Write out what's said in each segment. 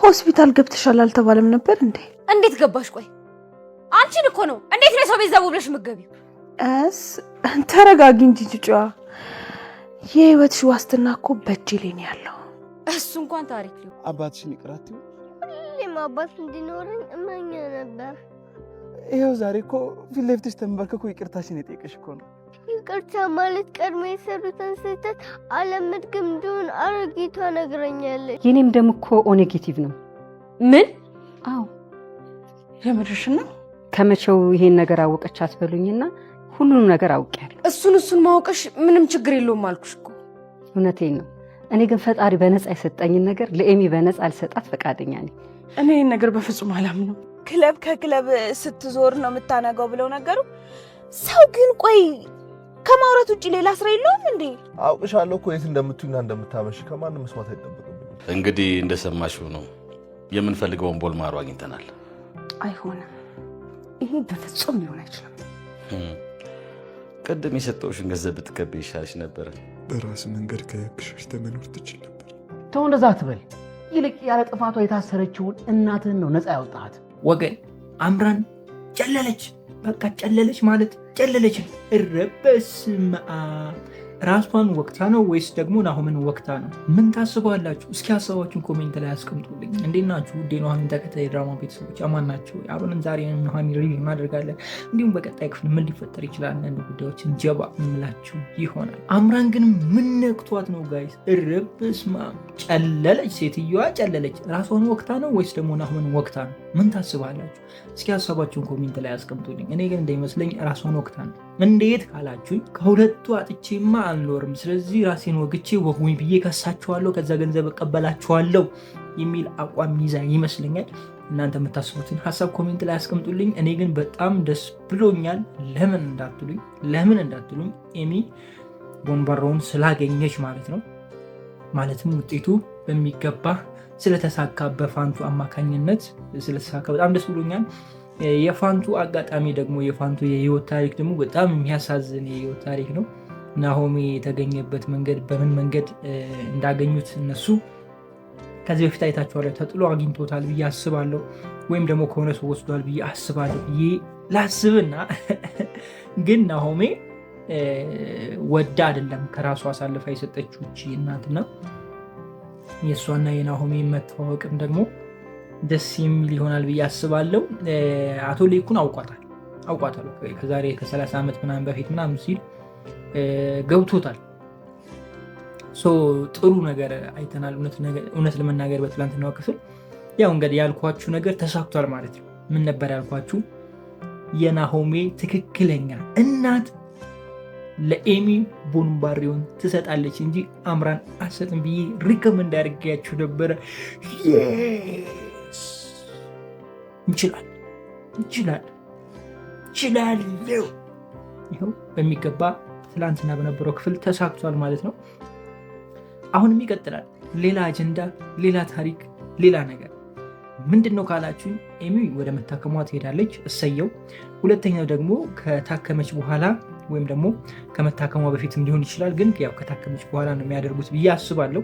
ሆስፒታል ገብተሻል አልተባለም ነበር እንዴ? እንዴት ገባሽ? ቆይ አንቺን እኮ ነው። እንዴት ነው ሰው ቤት ዘው ብለሽ የምትገቢው? ተረጋጊ እንጂ ጭጫዋ። የህይወትሽ ዋስትና እኮ በእጄ ላይ ነው ያለው። እሱ እንኳን ታሪክ ነው። አባትሽን ይቅራት። ሁሌም አባት እንዲኖረኝ እመኝ ነበር። ይኸው ዛሬ እኮ ፊት ለፊትሽ ተንበርክኮ ይቅርታሽን የጠየቀሽ እኮ ነው። ይቅርታ ማለት ቀድሞ የሰሩትን ስህተት አለመድገም እንደሆነ አሮጊቷ ነግረኛለች። የኔም ደም እኮ ኔጌቲቭ ነው። ምን? አዎ የምርሽ ነው? ከመቼው ይሄን ነገር አወቀች አትበሉኝና ሁሉንም ነገር አውቄያለሁ። እሱን ማወቅሽ ምንም ችግር የለውም አልኩሽ እኮ። እውነቴን ነው። እኔ ግን ፈጣሪ በነፃ የሰጠኝን ነገር ለኤሚ በነፃ አልሰጣት ፈቃደኛ ነኝ። እኔ ይሄን ነገር በፍጹም አላምነው። ክለብ ከክለብ ስትዞር ነው የምታነጋው ብለው ነገሩ። ሰው ግን ቆይ ከማውራት ውጪ ሌላ ስራ የለውም እንዴ? አውቅሻለሁ እኮ የት እንደምትዩና እንደምታመሽ ከማንም መስማት አይጠበቅብኝም። እንግዲህ እንደሰማሽው ነው የምንፈልገውን ቦልማሩ አግኝተናል። አይሆንም፣ ይሄ በፍጹም ሊሆን አይችልም። ቅድም የሰጠውሽን ገንዘብ ብትከብ ይሻልሽ ነበር። በራስ መንገድ ከክሽሽ ተመኖር ትችል ነበር። ተው እንደዛ አትበል። ይልቅ ያለ ጥፋቷ የታሰረችውን እናትህን ነው ነፃ ያወጣት። ወገን አምራን ጨለለች። በቃ ጨለለች ማለት ጨለለች። እረበስማ ራሷን ወቅታ ነው ወይስ ደግሞ ናሆምን ወቅታ ነው? ምን ታስባላችሁ? እስኪ ሀሳባችሁን ኮሜንት ላይ አስቀምጡልኝ። እንዴት ናችሁ? ውዴ ኑሃሚን ተከታይ ድራማ ቤተሰቦች አማን ናቸው? አብረን ዛሬ ኑሃሚን ሪቪው እናደርጋለን። እንዲሁም በቀጣይ ክፍል ምን ሊፈጠር ይችላል አንዳንድ ጉዳዮችን ጀባ እንምላችሁ ይሆናል። አምራን ግን ምን ነክቷት ነው ጋይስ? እረበስማ ጨለለች። ሴትዮዋ ጨለለች። ራሷን ወቅታ ነው ወይስ ደግሞ ናሆምን ወቅታ ነው? ምን ታስባላችሁ? እስኪ ሀሳባችሁን ኮሜንት ላይ አስቀምጡልኝ። እኔ ግን እንደሚመስለኝ ራሷን ወቅታ ነው። እንዴት ካላችሁኝ ከሁለቱ አጥቼማ አልኖርም። ስለዚህ ራሴን ወግቼ ወጉኝ ብዬ ከሳችኋለሁ፣ ከዛ ገንዘብ እቀበላችኋለሁ የሚል አቋም ይዛ ይመስለኛል። እናንተ የምታስቡትን ሀሳብ ኮሜንት ላይ አስቀምጡልኝ። እኔ ግን በጣም ደስ ብሎኛል። ለምን እንዳትሉኝ ኤሚ ቦንባሮውን ስላገኘች ማለት ነው። ማለትም ውጤቱ በሚገባ ስለተሳካ በፋንቱ አማካኝነት ስለተሳካ በጣም ደስ ብሎኛል። የፋንቱ አጋጣሚ ደግሞ የፋንቱ የህይወት ታሪክ ደግሞ በጣም የሚያሳዝን የህይወት ታሪክ ነው። ናሆሜ የተገኘበት መንገድ በምን መንገድ እንዳገኙት እነሱ ከዚህ በፊት አይታችኋለሁ። ተጥሎ አግኝቶታል ብዬ አስባለሁ፣ ወይም ደግሞ ከሆነ ሰው ወስዷል ብዬ አስባለሁ ብዬ ላስብና ግን ናሆሜ ወዳ አይደለም ከራሱ አሳልፋ የሰጠችው እናትና የእሷና የናሆሜ መተዋወቅም ደግሞ ደስ የሚል ይሆናል ብዬ አስባለሁ። አቶ ሌኩን አውቋታል ከዛሬ ከ30 ዓመት ምናምን በፊት ምናምን ሲል ገብቶታል። ጥሩ ነገር አይተናል። እውነት ለመናገር በትላንትናው ክፍል ያው እንግዲህ ያልኳችሁ ነገር ተሳክቷል ማለት ነው። ምን ነበር ያልኳችሁ? የናሆሜ ትክክለኛ እናት ለኤሚ ቦንባሪውን ትሰጣለች እንጂ አምራን አሰጥም ብዬ ሪከመንድ አድርጌያችሁ ነበረ። እንችላለሁ። ይኸው በሚገባ ትላንትና በነበረው ክፍል ተሳክቷል ማለት ነው። አሁንም ይቀጥላል። ሌላ አጀንዳ፣ ሌላ ታሪክ፣ ሌላ ነገር ምንድን ነው ካላችሁ ኤሚ ወደ መታከሟ ትሄዳለች። እሰየው። ሁለተኛው ደግሞ ከታከመች በኋላ ወይም ደግሞ ከመታከሟ በፊትም ሊሆን ይችላል፣ ግን ያው ከታከመች በኋላ ነው የሚያደርጉት ብዬ አስባለሁ።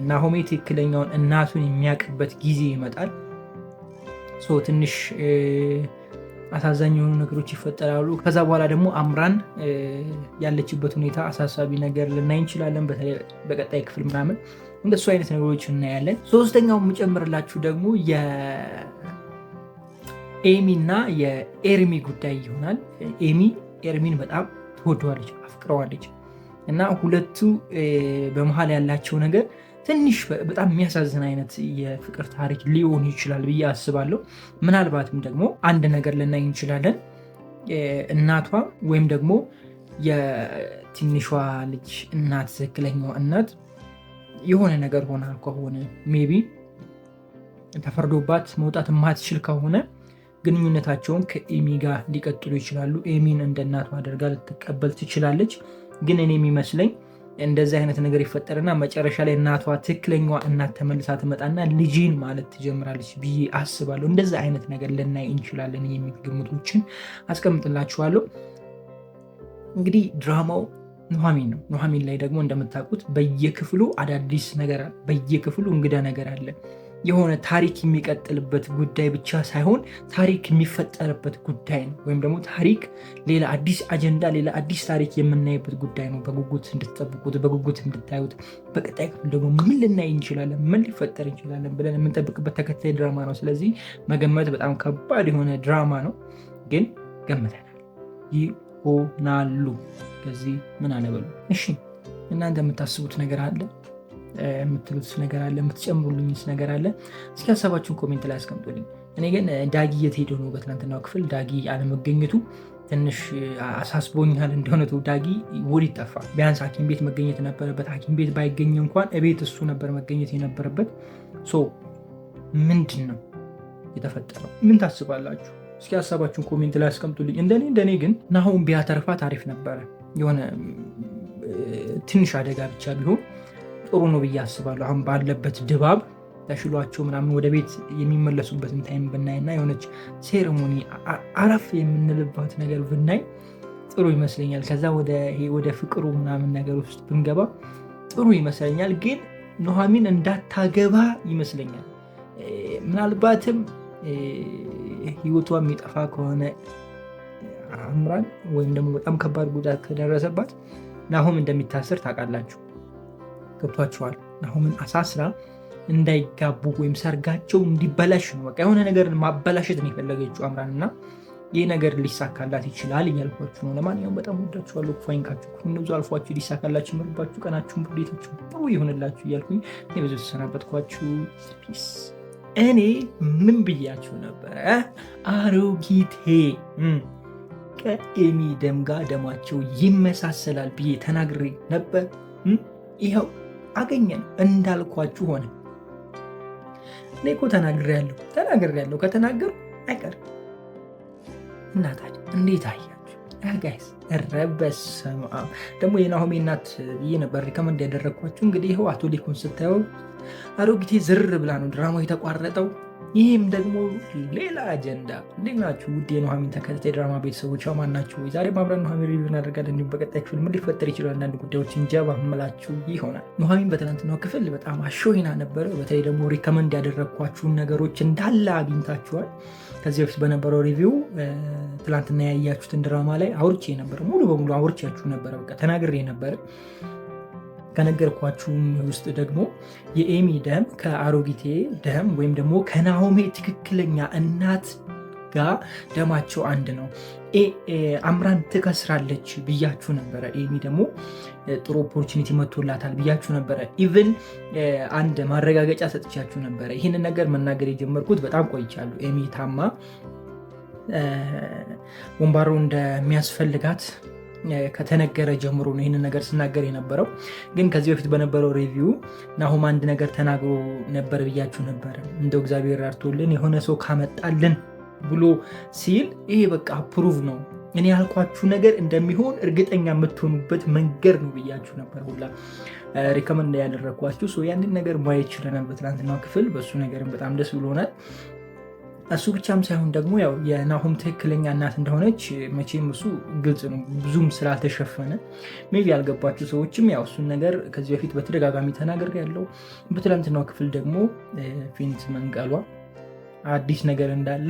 ናሆሜ ትክክለኛውን እናቱን የሚያውቅበት ጊዜ ይመጣል። ትንሽ አሳዛኝ የሆኑ ነገሮች ይፈጠራሉ። ከዛ በኋላ ደግሞ አምራን ያለችበት ሁኔታ አሳሳቢ ነገር ልናይ እንችላለን። በተለይ በቀጣይ ክፍል ምናምን እንደሱ አይነት ነገሮች እናያለን። ሶስተኛው የምጨምርላችሁ ደግሞ የኤሚና የኤርሚ ጉዳይ ይሆናል። ኤሚ ኤርሚን በጣም ትወደዋለች፣ አፍቅረዋለች እና ሁለቱ በመሀል ያላቸው ነገር ትንሽ በጣም የሚያሳዝን አይነት የፍቅር ታሪክ ሊሆን ይችላል ብዬ አስባለሁ። ምናልባትም ደግሞ አንድ ነገር ልናይ እንችላለን። እናቷ ወይም ደግሞ የትንሿ ልጅ እናት ትክክለኛዋ እናት የሆነ ነገር ሆና ከሆነ ሜቢ ተፈርዶባት መውጣት የማትችል ከሆነ ግንኙነታቸውን ከኤሚ ጋር ሊቀጥሉ ይችላሉ። ኤሚን እንደ እናቷ አድርጋ ልትቀበል ትችላለች። ግን እኔ የሚመስለኝ እንደዚህ አይነት ነገር ይፈጠርና መጨረሻ ላይ እናቷ ትክክለኛዋ እናት ተመልሳ ትመጣና ልጅን ማለት ትጀምራለች ብዬ አስባለሁ። እንደዚህ አይነት ነገር ልናይ እንችላለን የሚል ግምቶችን አስቀምጥላችኋለሁ። እንግዲህ ድራማው ኑሐሚን ነው። ኑሐሚን ላይ ደግሞ እንደምታውቁት በየክፍሉ አዳዲስ ነገር አለ፣ በየክፍሉ እንግዳ ነገር አለ። የሆነ ታሪክ የሚቀጥልበት ጉዳይ ብቻ ሳይሆን ታሪክ የሚፈጠርበት ጉዳይ ነው። ወይም ደግሞ ታሪክ ሌላ አዲስ አጀንዳ፣ ሌላ አዲስ ታሪክ የምናይበት ጉዳይ ነው። በጉጉት እንድትጠብቁት፣ በጉጉት እንድታዩት። በቀጣይ ክፍል ደግሞ ምን ልናይ እንችላለን፣ ምን ሊፈጠር እንችላለን ብለን የምንጠብቅበት ተከታይ ድራማ ነው። ስለዚህ መገመት በጣም ከባድ የሆነ ድራማ ነው፣ ግን ገምተናል ይሆናሉ። ከዚህ ምን አለበሉ። እሺ እናንተ የምታስቡት ነገር አለ፣ የምትሉት ነገር አለ፣ የምትጨምሩልኝስ ነገር አለ? እስኪ ሀሳባችሁን ኮሜንት ላይ አስቀምጡልኝ። እኔ ግን ዳጊ የት ሄዶ ነው? በትናንትናው ክፍል ዳጊ አለመገኘቱ ትንሽ አሳስቦኛል። እንደሆነቱ ዳጊ ወዴት ጠፋ? ቢያንስ ሐኪም ቤት መገኘት ነበረበት። ሐኪም ቤት ባይገኝ እንኳን እቤት እሱ ነበር መገኘት የነበረበት። ምንድን ነው የተፈጠረው? ምን ታስባላችሁ? እስኪ ሀሳባችሁን ኮሜንት ላይ አስቀምጡልኝ። እንደኔ ግን ናሆም ቢያተርፋት አሪፍ ነበረ። የሆነ ትንሽ አደጋ ብቻ ቢሆን ጥሩ ነው ብዬ አስባለሁ። አሁን ባለበት ድባብ ተሽሏቸው ምናምን ወደ ቤት የሚመለሱበትን ታይም ብናይና የሆነች ሴሬሞኒ አረፍ የምንልባት ነገር ብናይ ጥሩ ይመስለኛል። ከዛ ወደ ፍቅሩ ምናምን ነገር ውስጥ ብንገባ ጥሩ ይመስለኛል። ግን ኑሐሚን እንዳታገባ ይመስለኛል። ምናልባትም ህይወቷ የሚጠፋ ከሆነ አምራን ወይም ደግሞ በጣም ከባድ ጉዳት ከደረሰባት ናሆም እንደሚታሰር ታውቃላችሁ። ገብቷችኋል? ናሆምን አሳስራ እንዳይጋቡ ወይም ሰርጋቸው እንዲበላሽ ነው። በቃ የሆነ ነገር ማበላሸት ነው የፈለገችው አምራን እና ይህ ነገር ሊሳካላት ይችላል እያልኳችሁ ነው። ለማንኛውም በጣም ወዳችኋለሁ። ፋይንካችሁ ብዙ አልፏችሁ ሊሳካላችሁ ይመርባችሁ፣ ቀናችሁን ብርዴታችሁ ጥሩ ይሆንላችሁ እያልኩኝ ብዙ ተሰናበትኳችሁ። ፒስ። እኔ ምን ብያችሁ ነበረ? አሮጊቴ ከኤሚ ደም ጋር ደማቸው ይመሳሰላል ብዬ ተናግሬ ነበር። ይኸው አገኘን፣ እንዳልኳችሁ ሆነ። እኔ እኮ ተናግሬያለሁ። ከተናገሩ አይቀርም እና ታዲያ እንዴት አያችሁ ጋይስ? ኧረ በስመ አብ። ደግሞ የናሆሜ እናት ብዬ ነበር ሪከመንድ ያደረግኳችሁ። እንግዲህ ይኸው አቶ ሊኩን ስታየው አሮጊቴ ዝር ብላ ነው ድራማው የተቋረጠው። ይህም ደግሞ ሌላ አጀንዳ። እንዴት ናችሁ ውድ የኑሐሚን ተከታታይ ድራማ ቤተሰቦች? ማን ናችሁ? ዛሬ አብረን ኑሐሚን ሪቪው እናደርጋለን። እንዲሁም በቀጣይ ክፍል ምን ሊፈጠር ይችላል አንዳንድ ጉዳዮችን ጀባ ምላችሁ ይሆናል። ኑሐሚን በትናንትናው ክፍል በጣም አሾይና ነበረ። በተለይ ደግሞ ሪከመንድ ያደረግኳችሁን ነገሮች እንዳለ አግኝታችኋል። ከዚህ በፊት በነበረው ሪቪው ትላንትና ያያችሁትን ድራማ ላይ አውርቼ ነበር፣ ሙሉ በሙሉ አውርቻችሁ ነበረ። በቃ ተናግሬ ነበረ። ከነገርኳችሁም ውስጥ ደግሞ የኤሚ ደም ከአሮጊቴ ደም ወይም ደግሞ ከናሆሜ ትክክለኛ እናት ጋር ደማቸው አንድ ነው። አምራን ትከስራለች ብያችሁ ነበረ። ኤሚ ደግሞ ጥሩ ኦፖርቹኒቲ መጥቶላታል ብያችሁ ነበረ። ኢቭን አንድ ማረጋገጫ ሰጥቻችሁ ነበረ። ይህንን ነገር መናገር የጀመርኩት በጣም ቆይቻለሁ። ኤሚ ታማ ወንባሮ እንደሚያስፈልጋት ከተነገረ ጀምሮ ነው ይህንን ነገር ስናገር የነበረው። ግን ከዚህ በፊት በነበረው ሪቪው ናሆም አንድ ነገር ተናግሮ ነበር ብያችሁ ነበረ። እንደው እግዚአብሔር አርቶልን የሆነ ሰው ካመጣልን ብሎ ሲል ይሄ በቃ ፕሩቭ ነው፣ እኔ ያልኳችሁ ነገር እንደሚሆን እርግጠኛ የምትሆኑበት መንገድ ነው ብያችሁ ነበር። ሁላ ሪከመንድ ያደረግኳችሁ ያንን ነገር ማየት ችለናል በትናንትናው ክፍል። በእሱ ነገርም በጣም ደስ ብሎናል። እሱ ብቻም ሳይሆን ደግሞ ያው የናሆም ትክክለኛ እናት እንደሆነች መቼም እሱ ግልጽ ነው፣ ብዙም ስላልተሸፈነ ሜቢ ያልገባችሁ ሰዎችም ያው እሱን ነገር ከዚህ በፊት በተደጋጋሚ ተናገር ያለው። በትላንትናው ክፍል ደግሞ ፌንት መንቀሏ አዲስ ነገር እንዳለ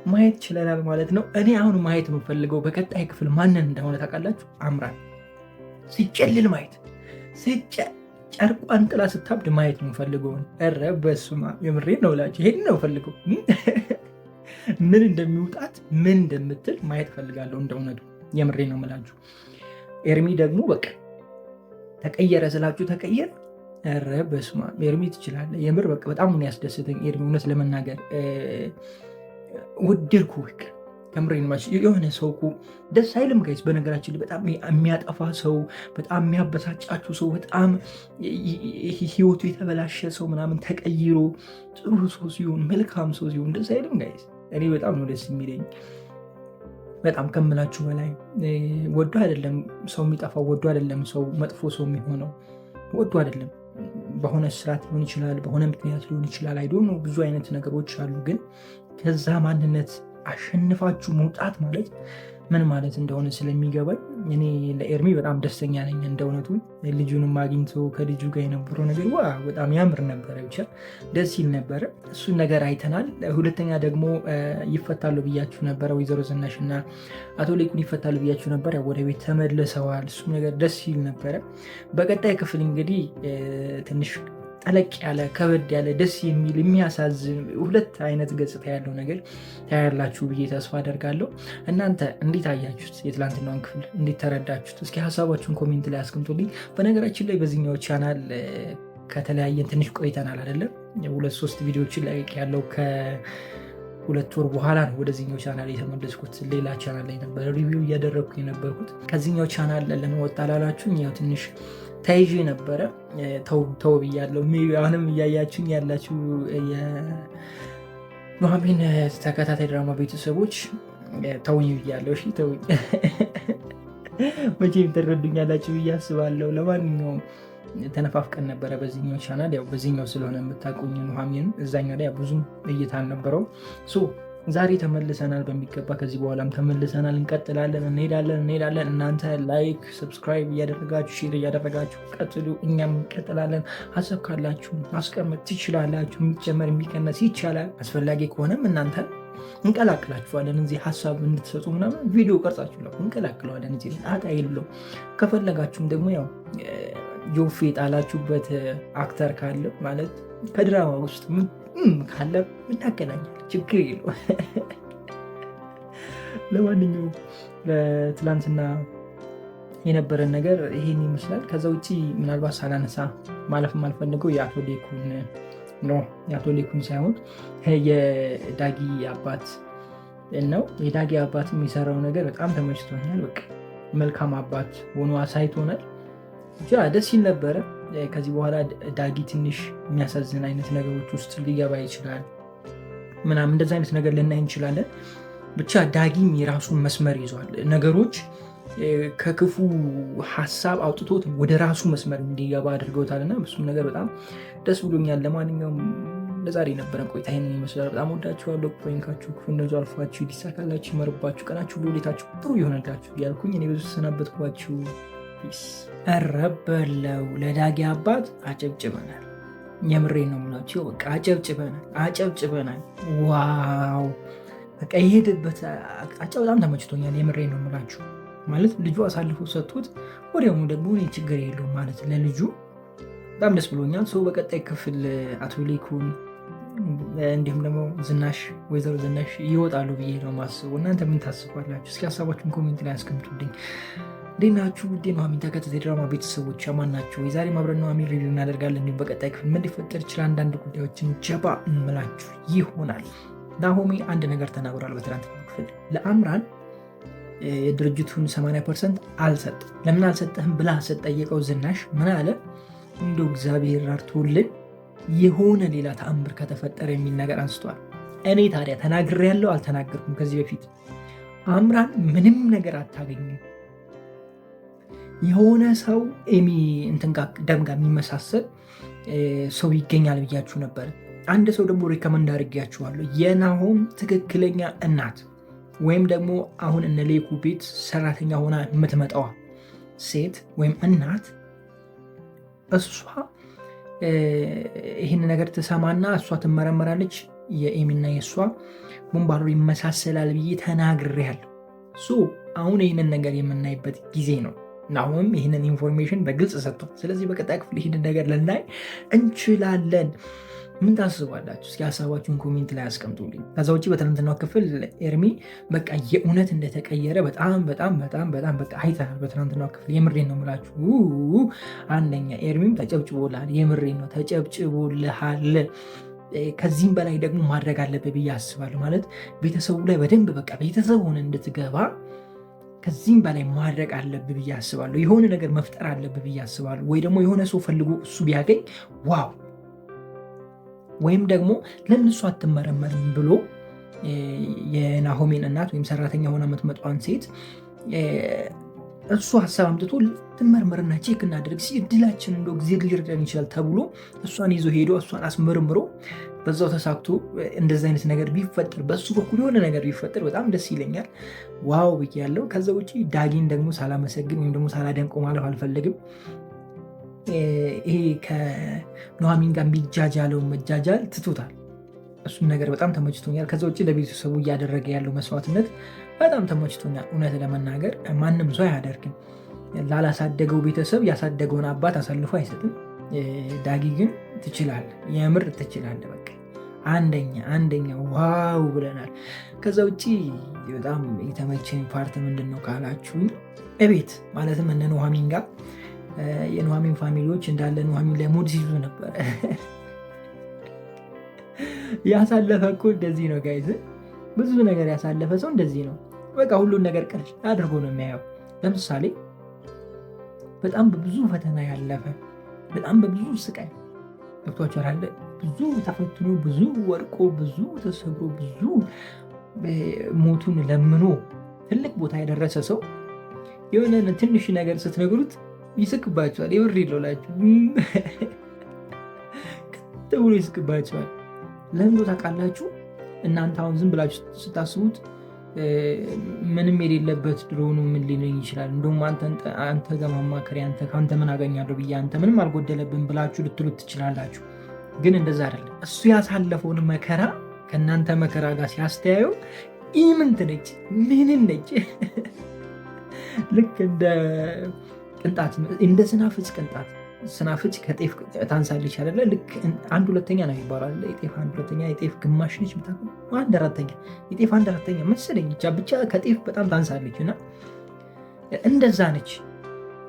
ማየት ችለናል ማለት ነው። እኔ አሁን ማየት የምፈልገው በቀጣይ ክፍል ማንን እንደሆነ ታውቃላችሁ? አምራን ሲጨልል ማየት፣ ጨርቋን ጥላ ስታብድ ማየት ነው ፈልገው። ኧረ በስመ አብ የምሬን ነው ብላችሁ ይሄን ነው ፈልገው። ምን እንደሚውጣት ምን እንደምትል ማየት ፈልጋለሁ። እንደ እውነቱ የምሬን ነው የምላችሁ። ኤርሚ ደግሞ በቃ ተቀየረ ስላችሁ ተቀየረ። ኧረ በስመ አብ ኤርሚ ትችላለህ። የምር በቃ በጣም ነው ያስደስተኝ ኤርሚ። እውነት ለመናገር ወደድኩ በቃ ከምሬን ማች የሆነ ሰው እኮ ደስ አይልም ጋይስ። በነገራችን ላይ በጣም የሚያጠፋ ሰው፣ በጣም የሚያበሳጫችሁ ሰው፣ በጣም ህይወቱ የተበላሸ ሰው ምናምን ተቀይሮ ጥሩ ሰው ሲሆን፣ መልካም ሰው ሲሆን ደስ አይልም ጋይስ። እኔ በጣም ነው ደስ የሚለኝ፣ በጣም ከምላችሁ በላይ። ወዶ አይደለም ሰው የሚጠፋው፣ ወዶ አይደለም ሰው መጥፎ ሰው የሚሆነው፣ ወዶ አይደለም። በሆነ ስርዓት ሊሆን ይችላል፣ በሆነ ምክንያት ሊሆን ይችላል። አይዶ ነው ብዙ አይነት ነገሮች አሉ። ግን ከዛ ማንነት አሸንፋችሁ መውጣት ማለት ምን ማለት እንደሆነ ስለሚገባኝ እኔ ለኤርሚ በጣም ደስተኛ ነኝ። እንደ እውነቱ ልጁንም አግኝቶ ከልጁ ጋር የነበረው ነገር በጣም ያምር ነበረ። ብቻ ደስ ይል ነበረ። እሱን ነገር አይተናል። ሁለተኛ ደግሞ ይፈታሉ ብያችሁ ነበረ። ወይዘሮ ዝናሽ እና አቶ ሌኩን ይፈታሉ ብያችሁ ነበር። ወደ ቤት ተመልሰዋል። እሱም ነገር ደስ ይል ነበረ። በቀጣይ ክፍል እንግዲህ ትንሽ ጠለቅ ያለ ከበድ ያለ ደስ የሚል የሚያሳዝን ሁለት አይነት ገጽታ ያለው ነገር ታያላችሁ ብዬ ተስፋ አደርጋለሁ። እናንተ እንዴት አያችሁት? የትላንትናውን ክፍል እንዴት ተረዳችሁት? እስኪ ሀሳባችሁን ኮሜንት ላይ አስቀምጡልኝ። በነገራችን ላይ በዚህኛው ቻናል ከተለያየን ትንሽ ቆይተናል አይደለም? 2-3 ቪዲዮዎችን ላይ ያለው ከ2 ወር በኋላ ነው ወደዚህኛው ቻናል የተመለስኩት። ሌላ ቻናል ላይ ነበር ሪቪው እያደረግኩ የነበርኩት። ከዚህኛው ቻናል ለምን ወጣ ላላችሁኝ ያው ትንሽ ተይዤ ነበረ። ተው ብያለሁ። አሁንም እያያችሁኝ ያላችሁ የኑሐሚን ተከታታይ ድራማ ቤተሰቦች ተውኝ ብያለሁ። እሺ ተውኝ። መቼም ትረዱኛላችሁ ብዬ አስባለሁ። ለማንኛውም ተነፋፍቀን ነበረ በዚህኛው ቻናል። ያው በዚህኛው ስለሆነ የምታውቁኝ ኑሐሚን፣ እዛኛው ላይ ብዙም እይታ አልነበረውም። ዛሬ ተመልሰናል በሚገባ። ከዚህ በኋላም ተመልሰናል። እንቀጥላለን፣ እንሄዳለን። እናንተ ላይክ፣ ሰብስክራይብ እያደረጋችሁ ሼር እያደረጋችሁ ቀጥሉ። እኛም እንቀጥላለን። ሀሳብ ካላችሁ ማስቀመጥ ትችላላችሁ። የሚጨመር የሚቀነስ ይቻላል። አስፈላጊ ከሆነም እናንተ እንቀላቅላችኋለን። እዚህ ሀሳብ እንድትሰጡ ምናምን ቪዲዮ ቀርጻችሁ እንቀላቅለዋለን። እዚህ ጣጣ የለው። ከፈለጋችሁም ደግሞ ያው ጆፌ ጣላችሁበት አክተር ካለ ማለት ከድራማ ውስጥ ካለ ምናገናኛል፣ ችግር የለው። ለማንኛውም ትላንትና የነበረን ነገር ይሄን ይመስላል። ከዛ ውጭ ምናልባት ሳላነሳ ማለፍ የማልፈልገው የአቶ ሌኩን ሳይሆን የዳጊ አባት ነው። የዳጊ አባት የሚሰራው ነገር በጣም ተመችቶኛል። በቃ መልካም አባት ሆኖ አሳይቶናል። ደስ ይል ነበረ። ከዚህ በኋላ ዳጊ ትንሽ የሚያሳዝን አይነት ነገሮች ውስጥ ሊገባ ይችላል ምናምን፣ እንደዚ አይነት ነገር ልናይ እንችላለን። ብቻ ዳጊም የራሱን መስመር ይዟል። ነገሮች ከክፉ ሀሳብ አውጥቶት ወደ ራሱ መስመር እንዲገባ አድርገውታል እና እሱም ነገር በጣም ደስ ብሎኛል። ለማንኛውም ለዛሬ የነበረን ቆይታ ይህንን ይመስላል። በጣም ወዳችኋለሁ። ቆይንካችሁ ክፉ እንደዚ አልፏችሁ፣ ሊሳካላችሁ፣ ይመርባችሁ፣ ቀናችሁ በሁሌታችሁ ጥሩ ይሆነላችሁ እያልኩኝ እኔ ብዙ ተሰናበትኳችሁ። እረበለው ለዳጊ አባት አጨብጭበናል። የምሬ ነው የምላችሁ። በቃ አጨብጭበናል። ዋው በቃ የሄደበት አቅጣጫ በጣም ተመችቶኛል። የምሬ ነው የምላችሁ። ማለት ልጁ አሳልፎ ሰጥቶት ወዲያውኑ ደግሞ ችግር የለውም ማለት ለልጁ በጣም ደስ ብሎኛል። ሰው በቀጣይ ክፍል አቶ ሌኩን እንዲሁም ደግሞ ዝናሽ፣ ወይዘሮ ዝናሽ ይወጣሉ ብዬ ነው ማስቡ። እናንተ ምን ታስባላችሁ? እስኪ ሀሳባችሁን ኮሜንት ላይ አስቀምጡልኝ። እንዴት ናችሁ? ውዴ ኑሐሚን ተከታታይ ድራማ ቤተሰቦች አማን ናቸው? የዛሬ አብረን ኑሐሚን ሪቪው እናደርጋለን። እንዲሁም በቀጣይ ክፍል ምን ሊፈጠር ይችላል አንዳንድ ጉዳዮችን ጀባ እንምላችሁ ይሆናል። ናሆሚ አንድ ነገር ተናግሯል በትናንትናው ክፍል። ለአምራን የድርጅቱን 80% አልሰጥም። ለምን አልሰጠህም ብላ ስትጠይቀው ዝናሽ ምን አለ? እንደው እግዚአብሔር ራርቶልን የሆነ ሌላ ተአምር ከተፈጠረ የሚል ነገር አንስቷል። እኔ ታዲያ ተናግሬያለሁ አልተናገርኩም? ከዚህ በፊት አምራን ምንም ነገር አታገኝም። የሆነ ሰው ኤሚ እንትን ጋር ደም ጋር የሚመሳሰል ሰው ይገኛል ብያችሁ ነበር። አንድ ሰው ደግሞ ሪከመንድ አድርጊያችኋለሁ። የናሆም ትክክለኛ እናት ወይም ደግሞ አሁን እነ ሌኩ ቤት ሰራተኛ ሆና የምትመጣዋ ሴት ወይም እናት እሷ ይህን ነገር ትሰማና እሷ ትመረመራለች። የኤሚና የእሷ ቦምባሮ ይመሳሰላል ብዬ ተናግሬያለሁ። አሁን ይህንን ነገር የምናይበት ጊዜ ነው። ናሆም ይህንን ኢንፎርሜሽን በግልጽ ሰጥቷል። ስለዚህ በቀጣይ ክፍል ይህንን ነገር ልናይ እንችላለን። ምን ታስባላችሁ? እስኪ ሀሳባችሁን ኮሜንት ላይ አስቀምጡልኝ። ከዛ ውጭ በትናንትናው ክፍል ኤርሚ በቃ የእውነት እንደተቀየረ በጣም በቃ አይተናል። በትናንትናው ክፍል የምሬን ነው የምላችሁ። አንደኛ ኤርሚም ተጨብጭቦልሃል። የምሬን ነው ተጨብጭቦልሃል። ከዚህም በላይ ደግሞ ማድረግ አለብህ ብዬ አስባለሁ። ማለት ቤተሰቡ ላይ በደንብ በቃ ቤተሰብ ሆነ እንድትገባ ከዚህም በላይ ማድረግ አለብህ ብዬ አስባለሁ። የሆነ ነገር መፍጠር አለብህ ብዬ አስባለሁ። ወይ ደግሞ የሆነ ሰው ፈልጎ እሱ ቢያገኝ ዋው፣ ወይም ደግሞ ለምን እሱ አትመረመርም ብሎ የናሆሜን እናት ወይም ሰራተኛ ሆና የምትመጣዋን ሴት እሱ ሀሳብ አምጥቶ ትመርመርና ቼክ እናደርግ እድላችን እንደ ጊዜ ሊረዳን ይችላል ተብሎ እሷን ይዞ ሄዶ እሷን አስመርምሮ በዛው ተሳክቶ እንደዚህ አይነት ነገር ቢፈጠር በሱ በኩል የሆነ ነገር ቢፈጠር በጣም ደስ ይለኛል። ዋው ብያለሁ። ከዛ ውጭ ዳጊን ደግሞ ሳላመሰግን ወይም ደግሞ ሳላደንቀው ማለፍ አልፈልግም። ይሄ ከኑሐሚን ጋር የሚጃጃለው መጃጃል ትቶታል። እሱም ነገር በጣም ተመችቶኛል። ከዛ ውጭ ለቤተሰቡ እያደረገ ያለው መስዋዕትነት በጣም ተመችቶኛል። እውነት ለመናገር ማንም ሰው አያደርግም። ላላሳደገው ቤተሰብ ያሳደገውን አባት አሳልፎ አይሰጥም። ዳጊ ግን ትችላለህ፣ የምር ትችላለህ። በቃ አንደኛ ዋው ብለናል። ከዛ ውጭ በጣም የተመቸኝ ፓርት ምንድን ነው ካላችሁኝ እቤት ማለትም እነ ኑሐሚን ጋር የኑሐሚን ፋሚሊዎች እንዳለ ኑሐሚን ላይ ሙድ ሲይዙ ነበረ። ያሳለፈ እኮ እንደዚህ ነው ጋይዝ። ብዙ ነገር ያሳለፈ ሰው እንደዚህ ነው። በቃ ሁሉን ነገር ቅርጭ አድርጎ ነው የሚያየው። ለምሳሌ በጣም በብዙ ፈተና ያለፈ በጣም በብዙ ስቃይ ገብቷቸዋል። ብዙ ተፈትኖ ብዙ ወድቆ ብዙ ተሰብሮ ብዙ ሞቱን ለምኖ ትልቅ ቦታ የደረሰ ሰው የሆነ ትንሽ ነገር ስትነግሩት ይስቅባቸዋል። የምር ይለውላችሁ ብሎ ይስቅባቸዋል። ለምን ታውቃላችሁ? እናንተ አሁን ዝም ብላችሁ ስታስቡት ምንም የሌለበት ድሮ ነው ምን ሊለኝ ይችላል፣ እንደውም አንተ ጋር ማማከሪ ከአንተ ምን አገኛለሁ ብዬ አንተ ምንም አልጎደለብን ብላችሁ ልትሉት ትችላላችሁ። ግን እንደዛ አይደለም። እሱ ያሳለፈውን መከራ ከእናንተ መከራ ጋር ሲያስተያየው ኢምንት ነች፣ ምንም ነች። ልክ እንደ ቅንጣት፣ እንደ ስናፍጭ ቅንጣት። ስናፍጭ ከጤፍ ታንሳለች አይደለ? ልክ 1/2 ነው ይባላል። የጤፍ 1/2፣ የጤፍ ግማሽ ነች። አንድ አራተኛ የጤፍ 1/4 መሰለኝ ብቻ ከጤፍ በጣም ታንሳለች። እና እንደዛ ነች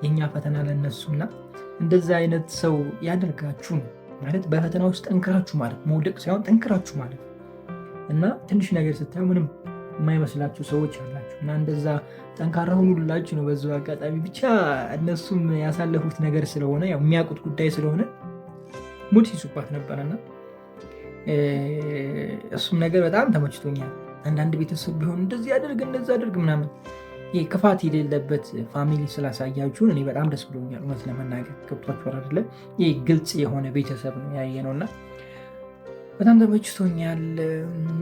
የኛ ፈተና ለነሱና እንደዛ አይነት ሰው ያደርጋችሁ ማለት በፈተና ውስጥ ጠንክራችሁ ማለት መውደቅ ሳይሆን ጠንክራችሁ ማለት እና ትንሽ ነገር ስታዩ ምንም የማይመስላችሁ ሰዎች አላችሁ እና እንደዛ ጠንካራ ሁኑላችሁ ነው። በዛው አጋጣሚ ብቻ እነሱም ያሳለፉት ነገር ስለሆነ ያው የሚያውቁት ጉዳይ ስለሆነ ሙድ ሲሱባት ነበረና እሱም ነገር በጣም ተመችቶኛል። አንዳንድ ቤተሰብ ቢሆን እንደዚህ አድርግ እንደዛ አድርግ ምናምን ይህ ክፋት የሌለበት ፋሚሊ ስላሳያችሁን እኔ በጣም ደስ ብሎኛል። እውነት ለመናገር ገብቷችኋል አይደለ? ይህ ግልጽ የሆነ ቤተሰብ ነው ያየ ነውና በጣም ተመችቶኛል።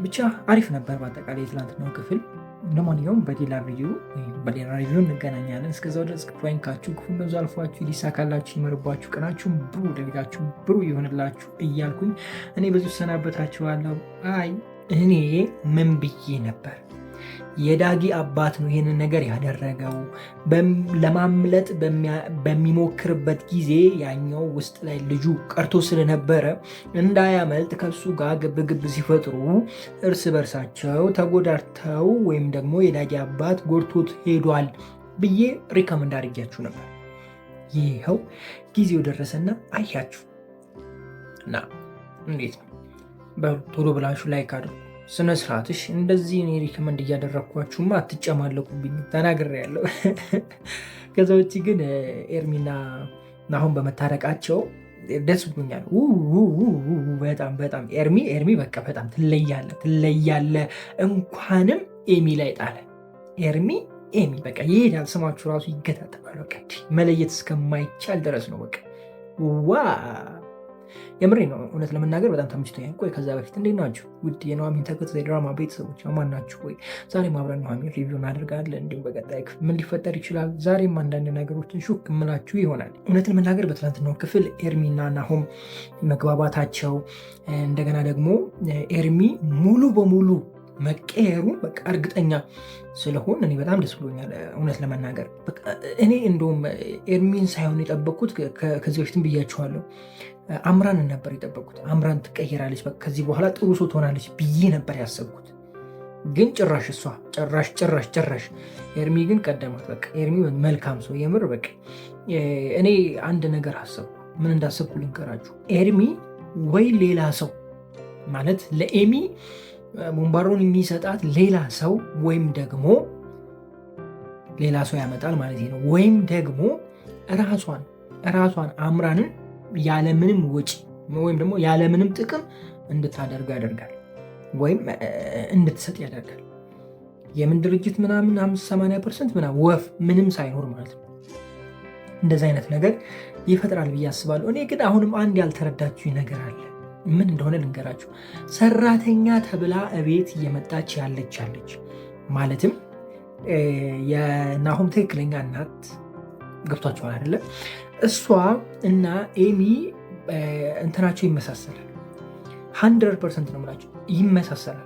ብቻ አሪፍ ነበር በአጠቃላይ የትላንትናው ክፍል። ለማንኛውም በሌላ ሪቪው እንገናኛለን። እስከዛው ድረስ ክፉ አይንካችሁ፣ ክፉ በዛ አልፏችሁ፣ ሊሳካላችሁ፣ ይመርባችሁ፣ ቀናችሁን ብሩ ደጋችሁ ብሩ ይሆንላችሁ እያልኩኝ እኔ በዚሁ ሰናበታችኋለሁ። እኔ ምን ብዬ ነበር? የዳጊ አባት ነው ይህንን ነገር ያደረገው። ለማምለጥ በሚሞክርበት ጊዜ ያኛው ውስጥ ላይ ልጁ ቀርቶ ስለነበረ እንዳያመልጥ ከሱ ጋር ግብግብ ሲፈጥሩ እርስ በርሳቸው ተጎዳድተው ወይም ደግሞ የዳጊ አባት ጎድቶት ሄዷል ብዬ ሪከመንድ አድርጊያችሁ ነበር። ይኸው ጊዜው ደረሰና አያችሁ እና እንዴት ነው? ቶሎ ብላችሁ ላይክ አድርጉ። ስነስርዓትሽ እንደዚህ እኔ ሪከመንድ እያደረግኳችሁማ አትጨማለቁብኝ፣ ተናግሬያለሁ። ከዛ ውጭ ግን ኤርሚና ናሆም በመታረቃቸው ደስ ብሎኛል። በጣም ኤርሚ በቃ በጣም ትለያለ። እንኳንም ኤሚ ላይ ጣለ። ኤርሚ በቃ ይሄዳል። ስማችሁ ራሱ ይገጣጠማል። በቃ መለየት እስከማይቻል ድረስ ነው። በቃ የምሬ ነው። እውነት ለመናገር በጣም ተመችቶኛል። ቆይ ከዛ በፊት እንዴት ናችሁ ውድ የኑሐሚን ተከታታይ ድራማ ቤተሰቦች? አማን ናችሁ ወይ? ዛሬም አብረን ኑሐሚን ሪቪው እናደርጋለን። እንዲሁም በቀጣይ ምን ሊፈጠር ይችላል ዛሬም አንዳንድ ነገሮችን ሹክ እምላችሁ ይሆናል። እውነት ለመናገር በትናንትናው ክፍል ኤርሚና ናሆም መግባባታቸው፣ እንደገና ደግሞ ኤርሚ ሙሉ በሙሉ መቀየሩ በቃ እርግጠኛ ስለሆን እኔ በጣም ደስ ብሎኛል። እውነት ለመናገር እኔ እንደውም ኤርሚን ሳይሆን የጠበቅኩት ከዚህ በፊትም ብያችኋለሁ፣ አምራንን ነበር የጠበቅኩት። አምራን ትቀየራለች፣ ከዚህ በኋላ ጥሩ ሰው ትሆናለች ብዬ ነበር ያሰብኩት። ግን ጭራሽ እሷ ጭራሽ ኤርሚ ግን ቀደማት። በቃ ኤርሚ መልካም ሰው የምር በቃ እኔ አንድ ነገር አሰብኩ። ምን እንዳሰብኩ ልንገራችሁ። ኤርሚ ወይ ሌላ ሰው ማለት ለኤሚ ቦምባሮን የሚሰጣት ሌላ ሰው ወይም ደግሞ ሌላ ሰው ያመጣል ማለት ነው። ወይም ደግሞ ራሷን አምራንን ያለምንም ወጪ ወይም ደግሞ ያለምንም ጥቅም እንድታደርግ ያደርጋል ወይም እንድትሰጥ ያደርጋል። የምን ድርጅት ምናምን 80% ምናምን ወፍ ምንም ሳይኖር ማለት ነው። እንደዚህ አይነት ነገር ይፈጥራል ብዬ አስባለሁ። እኔ ግን አሁንም አንድ ያልተረዳችሁኝ ነገር አለ። ምን እንደሆነ ልንገራችሁ። ሰራተኛ ተብላ እቤት እየመጣች ያለች ማለትም የናሆም ትክክለኛ እናት ገብቷቸዋል አይደለ? እሷ እና ኤሚ እንትናቸው ይመሳሰላል። 100% ነው የምላቸው ይመሳሰላል።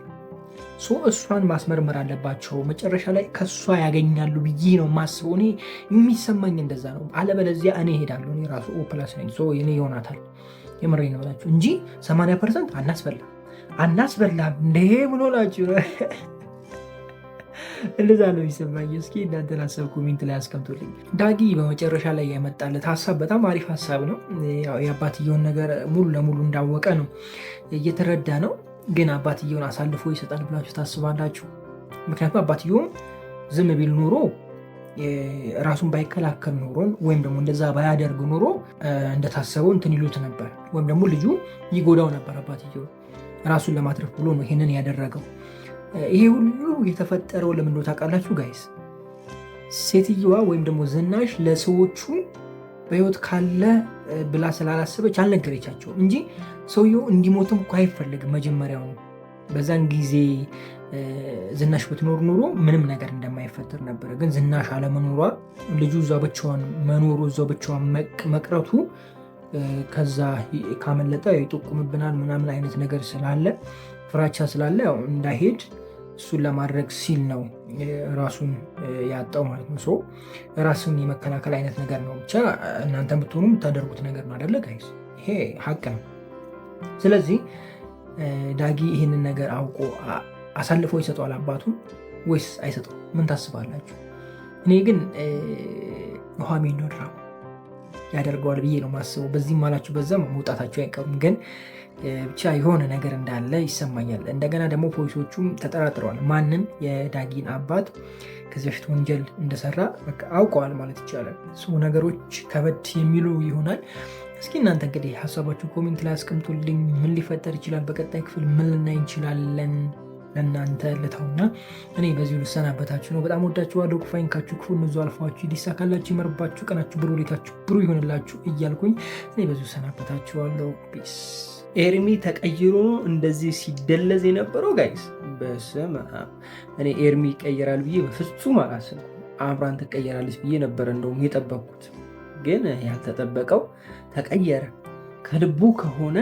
እሷን ማስመርመር አለባቸው። መጨረሻ ላይ ከእሷ ያገኛሉ ብዬ ነው ማስበው። እኔ የሚሰማኝ እንደዛ ነው። አለበለዚያ እኔ ሄዳለሁ። እኔ ራሱ ኦፕላስ ነኝ። እኔ ይሆናታል የምሬ ነው ብላችሁ እንጂ 80% አናስበላም እንዴ ብሎ ላችሁ እንደዛ ነው የሚሰማኝ። እስኪ እናንተን ሀሳብ ኮሜንት ላይ አስቀምጡልኝ። ዳጊ በመጨረሻ ላይ የመጣለት ሀሳብ በጣም አሪፍ ሀሳብ ነው። የአባትየውን ነገር ሙሉ ለሙሉ እንዳወቀ ነው እየተረዳ ነው። ግን አባትየውን አሳልፎ ይሰጣል ብላችሁ ታስባላችሁ? ምክንያቱም አባትየውም ዝም ቢል ኖሮ ራሱን ባይከላከል ኖሮን ወይም ደግሞ እንደዛ ባያደርግ ኖሮ እንደታሰበው እንትን ይሉት ነበር፣ ወይም ደግሞ ልጁ ይጎዳው ነበር። አባትየው ራሱን ለማትረፍ ብሎ ነው ይሄንን ያደረገው። ይሄ ሁሉ የተፈጠረው ለምን እንደሆነ ታውቃላችሁ ጋይስ? ሴትየዋ ወይም ደግሞ ዝናሽ ለሰዎቹ በህይወት ካለ ብላ ስላላሰበች አልነገረቻቸውም እንጂ ሰውየው እንዲሞትም እኮ አይፈልግም መጀመሪያው። በዛን ጊዜ ዝናሽ ብትኖር ኖሮ ምንም ነገር እንደማይፈጠር ነበረ። ግን ዝናሽ አለመኖሯ፣ ልጁ እዛ ብቻዋን መኖሩ፣ እዛው ብቻዋን መቅረቱ ከዛ ካመለጠ ይጠቁምብናል ምናምን አይነት ነገር ስላለ ፍራቻ ስላለ ያው እንዳይሄድ እሱን ለማድረግ ሲል ነው ራሱን ያጣው ማለት ነው። ራሱን የመከላከል አይነት ነገር ነው። ብቻ እናንተ ብትሆኑ የምታደርጉት ነገር ነው አይደለ ጋይስ? ይሄ ሀቅ ነው። ስለዚህ ዳጊ ይህንን ነገር አውቆ አሳልፎ ይሰጠዋል አባቱን ወይስ አይሰጠው? ምን ታስባላችሁ? እኔ ግን ኑሃሚን ነው ድራማ ያደርገዋል ብዬ ነው ማስበው። በዚህም አላችሁ በዛም መውጣታቸው አይቀሩም። ግን ብቻ የሆነ ነገር እንዳለ ይሰማኛል። እንደገና ደግሞ ፖሊሶቹም ተጠራጥረዋል። ማንም የዳጊን አባት ከዚህ በፊት ወንጀል እንደሰራ አውቀዋል ማለት ይቻላል። ነገሮች ከበድ የሚሉ ይሆናል። እስኪ እናንተ እንግዲህ ሀሳባችሁ ኮሜንት ላይ አስቀምጡልኝ። ምን ሊፈጠር ይችላል? በቀጣይ ክፍል ምን ልናይ እንችላለን? ለእናንተ ልተውና እኔ በዚሁ ልሰናበታችሁ ነው። በጣም ወዳችኋለሁ። ክፋይንካችሁ ክፉ እንዙ አልፋችሁ ሊሳካላችሁ ይመርባችሁ፣ ቀናችሁ ብሩ፣ ሌታችሁ ብሩ ይሆንላችሁ እያልኩኝ እኔ በዚሁ ሰናበታችኋለሁ። ፒስ። ኤርሚ ተቀይሮ ነው እንደዚህ ሲደለዝ የነበረው ጋይስ። በስመ አብ። እኔ ኤርሚ ይቀየራል ብዬ በፍጹም አላስብም። አምራን ትቀየራለች ብዬ ነበረ እንደውም የጠበቅኩት፣ ግን ያልተጠበቀው ተቀየረ። ከልቡ ከሆነ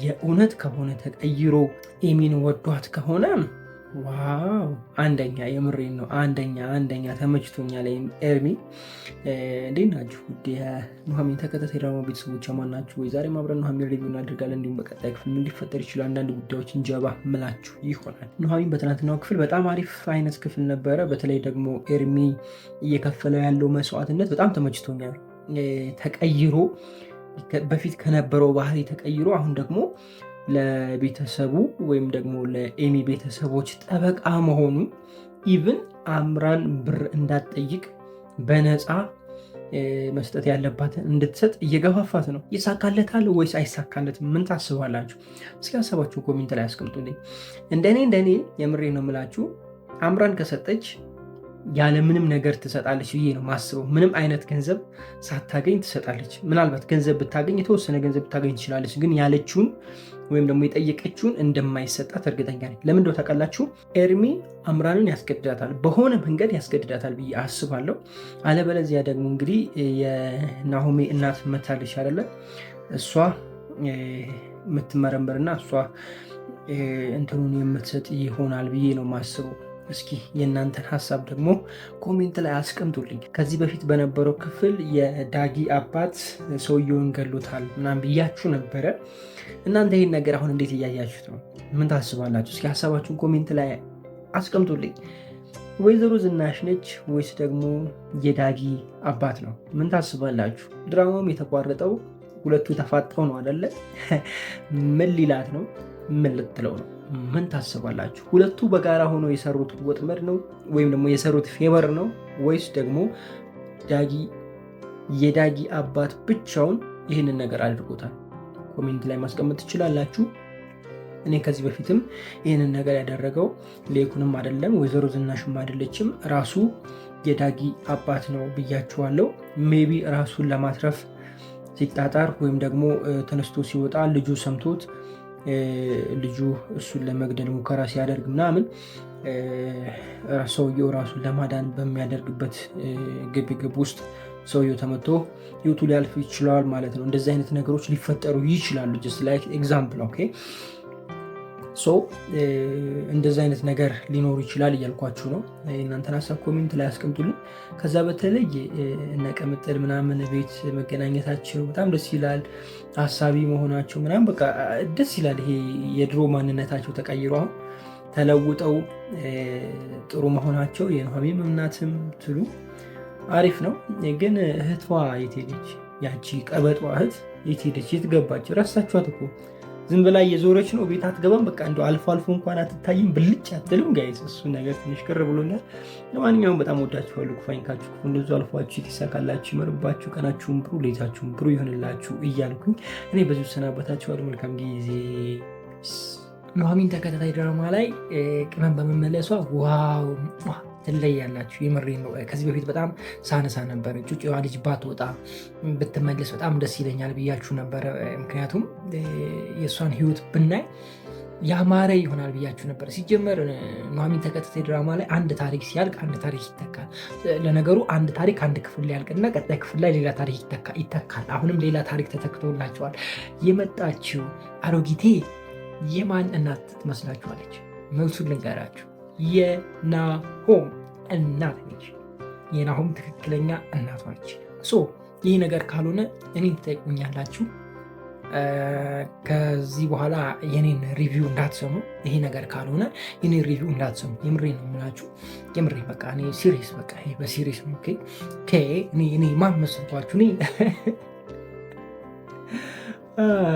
የእውነት ከሆነ ተቀይሮ ኤሚን ወዷት ከሆነ ዋው አንደኛ፣ የምሬን ነው አንደኛ ተመችቶኛል። ኤርሚ እንዴት ናችሁ? ውድ የኑሃሚን ተከታታይ ድራማ ቤተሰቦች ማን ናችሁ? ወይ ዛሬ አብረን ኑሃሚን ሪቪው እናደርጋለን። እንዲሁም በቀጣይ ክፍል ምን ሊፈጠር ይችላል አንዳንድ ጉዳዮች እንጀባ ምላችሁ ይሆናል። ኑሃሚን በትናንትናው ክፍል በጣም አሪፍ አይነት ክፍል ነበረ። በተለይ ደግሞ ኤርሚ እየከፈለው ያለው መስዋዕትነት በጣም ተመችቶኛል። ተቀይሮ በፊት ከነበረው ባህሪ ተቀይሮ አሁን ደግሞ ለቤተሰቡ ወይም ደግሞ ለኤሚ ቤተሰቦች ጠበቃ መሆኑ፣ ኢቭን አምራን ብር እንዳትጠይቅ በነፃ መስጠት ያለባትን እንድትሰጥ እየገፋፋት ነው። ይሳካለታል ወይስ አይሳካለትም? ምን ታስባላችሁ? እስኪ ሀሳባችሁ ኮሜንት ላይ አስቀምጡልኝ። እንደኔ የምሬ ነው የምላችሁ አምራን ከሰጠች ያለ ምንም ነገር ትሰጣለች ብዬ ነው ማስበው። ምንም አይነት ገንዘብ ሳታገኝ ትሰጣለች። ምናልባት ገንዘብ ብታገኝ የተወሰነ ገንዘብ ብታገኝ ትችላለች፣ ግን ያለችውን ወይም ደግሞ የጠየቀችውን እንደማይሰጣት እርግጠኛ ነኝ። ለምን እንደው ታውቃላችሁ? ኤርሚ አምራንን ያስገድዳታል፣ በሆነ መንገድ ያስገድዳታል ብዬ አስባለሁ። አለበለዚያ ደግሞ እንግዲህ የናሆሜ እናት መታለች አይደለ? እሷ የምትመረምርና እሷ እንትኑን የምትሰጥ ይሆናል ብዬ ነው ማስበው። እስኪ የእናንተን ሀሳብ ደግሞ ኮሜንት ላይ አስቀምጡልኝ። ከዚህ በፊት በነበረው ክፍል የዳጊ አባት ሰውየውን ገሎታል ምናምን ብያችሁ ነበረ። እናንተ ይህን ነገር አሁን እንዴት እያያችሁት ነው? ምን ታስባላችሁ? እስኪ ሀሳባችሁን ኮሜንት ላይ አስቀምጡልኝ። ወይዘሮ ዝናሽ ነች ወይስ ደግሞ የዳጊ አባት ነው? ምን ታስባላችሁ? ድራማውም የተቋረጠው ሁለቱ ተፋጠው ነው አደለ? ምን ሊላት ነው? ምን ልትለው ነው? ምን ታስባላችሁ? ሁለቱ በጋራ ሆኖ የሰሩት ወጥመድ ነው ወይም ደግሞ የሰሩት ፌቨር ነው ወይስ ደግሞ የዳጊ አባት ብቻውን ይህንን ነገር አድርጎታል? ኮሜንት ላይ ማስቀመጥ ትችላላችሁ። እኔ ከዚህ በፊትም ይህንን ነገር ያደረገው ሌኩንም አይደለም ወይዘሮ ዝናሽም አይደለችም ራሱ የዳጊ አባት ነው ብያችኋለሁ። ሜቢ ራሱን ለማትረፍ ሲጣጣር ወይም ደግሞ ተነስቶ ሲወጣ ልጁ ሰምቶት ልጁ እሱን ለመግደል ሙከራ ሲያደርግ ምናምን ሰውየው ራሱን ለማዳን በሚያደርግበት ግብግብ ውስጥ ሰውየው ተመቶ ህይወቱ ሊያልፍ ይችላል ማለት ነው። እንደዚህ አይነት ነገሮች ሊፈጠሩ ይችላሉ። ጀስት ላይክ ኤግዛምፕል ኦኬ። ሶ እንደዚህ አይነት ነገር ሊኖሩ ይችላል እያልኳችሁ ነው። እናንተን ሀሳብ ኮሜንት ላይ አስቀምጡልኝ። ከዛ በተለይ እነ ቅምጥል ምናምን ቤት መገናኘታቸው በጣም ደስ ይላል። ሀሳቢ መሆናቸው ምናምን በቃ ደስ ይላል። ይሄ የድሮ ማንነታቸው ተቀይሮ አሁን ተለውጠው ጥሩ መሆናቸው የኑሐሚን እናትም ትሉ አሪፍ ነው። ግን እህቷ የት ሄደች? ያቺ ቀበጧ እህት የት ሄደች? የት ገባች? ረሳችኋት እኮ ዝም ብላ እየዞረች ነው። ቤት አትገባም። በቃ እንደው አልፎ አልፎ እንኳን አትታይም፣ ብልጭ አትልም። ጋይስ እሱ ነገር ትንሽ ቅር ብሎኛል። ለማንኛውም በጣም ወዳችኋለሁ። ክፋኝካችሁ ክፉ እንደዙ አልፏችሁ የተሳካላችሁ ይመርባችሁ፣ ቀናችሁን ብሩ፣ ሌታችሁን ብሩ ይሆንላችሁ እያልኩኝ እኔ በዚሁ ሰናበታችኋለሁ። መልካም ጊዜ። ኑሐሚን ተከታታይ ድራማ ላይ ቅመም በመመለሷ ዋው ትለያላችሁ። የምሬ ነው። ከዚህ በፊት በጣም ሳነሳ ነበር ጩጬዋ ልጅ ባትወጣ ብትመለስ በጣም ደስ ይለኛል ብያችሁ ነበረ። ምክንያቱም የእሷን ህይወት ብናይ ያማረ ይሆናል ብያችሁ ነበር። ሲጀመር ኑሐሚን ተከታታይ ድራማ ላይ አንድ ታሪክ ሲያልቅ አንድ ታሪክ ይተካል። ለነገሩ አንድ ታሪክ አንድ ክፍል ላይ ያልቅና ቀጣይ ክፍል ላይ ሌላ ታሪክ ይተካል። አሁንም ሌላ ታሪክ ተተክቶላቸዋል። የመጣችው አሮጊቴ የማን እናት ትመስላችኋለች? መልሱን ልንገራችሁ። የናሆም እናት ነች። የናሆም ትክክለኛ እናቷ ነች። ይህ ነገር ካልሆነ እኔን ትጠይቁኛላችሁ። ከዚህ በኋላ የኔን ሪቪው እንዳትሰሙ። ይሄ ነገር ካልሆነ የኔን ሪቪው እንዳትሰሙ። የምሬ ነው የምላችሁ። የምሬ በቃ እኔ ሲሪየስ በቃ ይሄ በሲሪየስ ነው። እኔ ማን መስሏችሁ?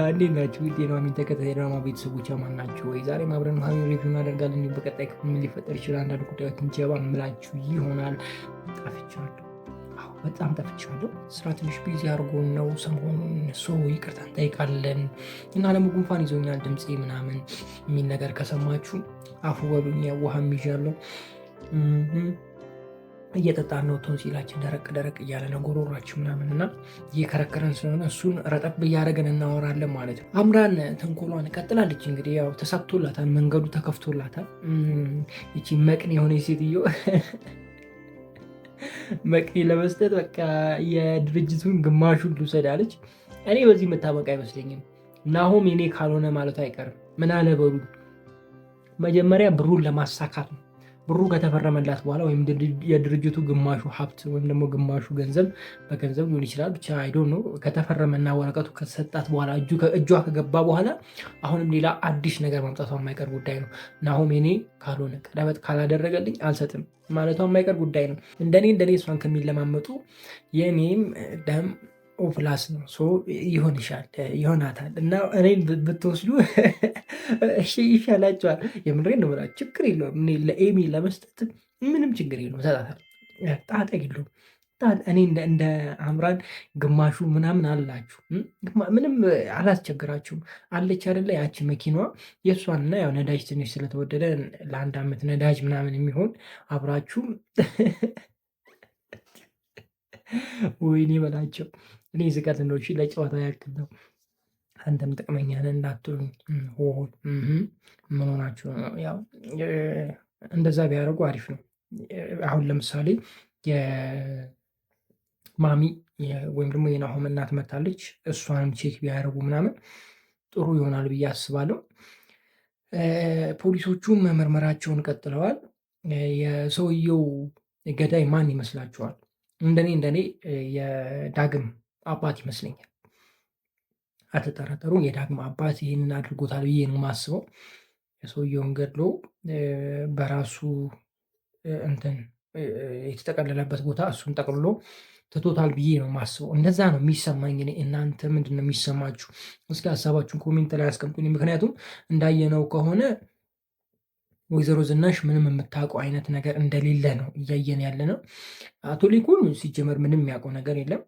እንዴት ናችሁ? ኑሐሚን ተከታታይ ድራማ ቤተሰቦች ማን ናችሁ ወይ? ዛሬ አብረን ኑሐሚን ሪቪው እናደርጋለን። በቀጣይ ክፍል ምን ሊፈጠር ይችላል አንዳንድ ጉዳዮችን ጀባ ምላችሁ ይሆናል። ጠፍቻለሁ፣ በጣም ጠፍቻለሁ። ስራ ትንሽ ቢዚ አድርጎን ነው ሰሞኑን። ይቅርታ እንጠይቃለን እና ደግሞ ጉንፋን ይዞኛል ድምፄ ምናምን የሚል ነገር ከሰማችሁ አፉ በሉኝ። ውሃም ይዣለሁ እየጠጣን ነው። ቶንሲላችን ደረቅ እያለ ነው ጎሮሯችን ምናምን እና እየከረከረን ስለሆነ እሱን ረጠብ እያደረገን እናወራለን ማለት ነው። አምራን ተንኮሏን ቀጥላለች። እንግዲህ ያው ተሳክቶላታል፣ መንገዱ ተከፍቶላታል። ይቺ መቅኔ የሆነ ሴትዮ መቅኔ ለመስጠት በቃ የድርጅቱን ግማሹን ልውሰድ አለች። እኔ በዚህ የምታበቃ አይመስለኝም። ናሆም የኔ ካልሆነ ማለቱ አይቀርም። ምን አለ በሉ መጀመሪያ ብሩን ለማሳካት ነው። ብሩ ከተፈረመላት በኋላ ወይም የድርጅቱ ግማሹ ሀብት ወይም ደግሞ ግማሹ ገንዘብ በገንዘብ ሊሆን ይችላል ብቻ አይዶ ነው ከተፈረመና ወረቀቱ ከተሰጣት በኋላ እጇ ከገባ በኋላ አሁንም ሌላ አዲስ ነገር ማምጣቷ የማይቀር ጉዳይ ነው። ናሆም የኔ ካልሆነ ቀለበት ካላደረገልኝ አልሰጥም ማለቷ የማይቀር ጉዳይ ነው። እንደኔ እሷን ከሚለማመጡ የኔም ደም ኦፕላስ ነው ይሆናታል እና እኔን ብትወስዱ ይሻላቸዋል። የምንሬን ነው ብላ ችግር የለውም። ለኤሚ ለመስጠት ምንም ችግር የለውም። ሰጣታል፣ ጣጣ የለውም። እኔ እንደ አምራን ግማሹ ምናምን አላችሁ፣ ምንም አላስቸግራችሁም። አለች አይደለ ያቺ መኪናዋ የእሷንና ያው ነዳጅ ትንሽ ስለተወደደ ለአንድ ዓመት ነዳጅ ምናምን የሚሆን አብራችሁም ወይኔ በላቸው። እኔ ዝቀት እንደው ለጨዋታ ያክል ነው። አንተም ጥቅመኛ ነህ እንዳትሉኝ። ምን ሆናችሁ ነው? ያው እንደዛ ቢያደርጉ አሪፍ ነው። አሁን ለምሳሌ የማሚ ወይም ደግሞ የናሆም እናት መታለች፣ እሷንም ቼክ ቢያደርጉ ምናምን ጥሩ ይሆናል ብዬ አስባለሁ። ፖሊሶቹም ምርመራቸውን ቀጥለዋል። የሰውየው ገዳይ ማን ይመስላችኋል? እንደኔ የዳግም አባት ይመስለኛል። አትጠራጠሩ፣ የዳግም አባት ይህንን አድርጎታል ብዬ ነው የማስበው። የሰውየውን ገድሎ በራሱ እንትን የተጠቀለለበት ቦታ እሱን ጠቅልሎ ትቶታል ብዬ ነው የማስበው። እንደዛ ነው የሚሰማኝ። እናንተ ምንድን ነው የሚሰማችሁ? እስኪ ሀሳባችሁን ኮሜንት ላይ አስቀምጡኝ። ምክንያቱም እንዳየነው ከሆነ ወይዘሮ ዝናሽ ምንም የምታውቀው አይነት ነገር እንደሌለ ነው እያየን ያለ ነው። አቶ ሊኩን ሲጀመር ምንም የሚያውቀው ነገር የለም።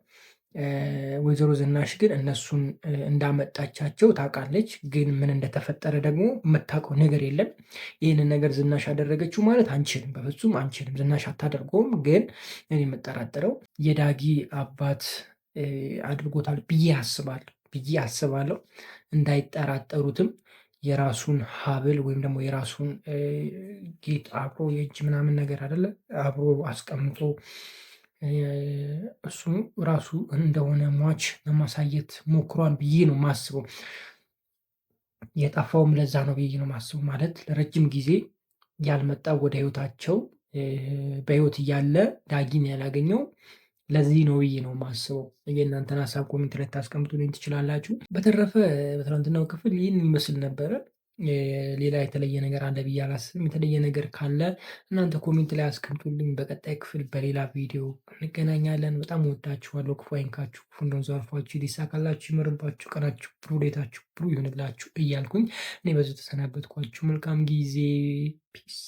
ወይዘሮ ዝናሽ ግን እነሱን እንዳመጣቻቸው ታውቃለች። ግን ምን እንደተፈጠረ ደግሞ የምታውቀው ነገር የለም። ይህንን ነገር ዝናሽ አደረገችው ማለት አንችልም፣ በፍጹም አንችልም። ዝናሽ አታደርገውም። ግን እኔ የምጠራጠረው የዳጊ አባት አድርጎታል ብዬ አስባለሁ። እንዳይጠራጠሩትም የራሱን ሀብል ወይም ደግሞ የራሱን ጌጥ አብሮ የእጅ ምናምን ነገር አይደለ አብሮ አስቀምጦ እሱ ራሱ እንደሆነ ሟች ለማሳየት ሞክሯል ብዬ ነው ማስበው። የጠፋውም ለዛ ነው ብዬ ነው ማስበው። ማለት ለረጅም ጊዜ ያልመጣው ወደ ህይወታቸው በህይወት እያለ ዳጊን ያላገኘው ለዚህ ነው ብዬ ነው ማስበው። የእናንተን ሀሳብ ኮሜንት ላይ ታስቀምጡልኝ ትችላላችሁ። በተረፈ በትናንትናው ክፍል ይህን ይመስል ነበረ። ሌላ የተለየ ነገር አለ ብዬ አላስብም። የተለየ ነገር ካለ እናንተ ኮሜንት ላይ አስቀምጡልኝ። በቀጣይ ክፍል በሌላ ቪዲዮ እንገናኛለን። በጣም ወዳችኋለሁ። ክፉ አይንካችሁ፣ ክፉ እንደው ዘርፏችሁ፣ ሊሳካላችሁ፣ ይመርባችሁ፣ ቀናችሁ ብሩ፣ ሌታችሁ ብሩ ይሆንላችሁ እያልኩኝ እኔ በዚህ ተሰናበትኳችሁ። መልካም ጊዜ። ፒስ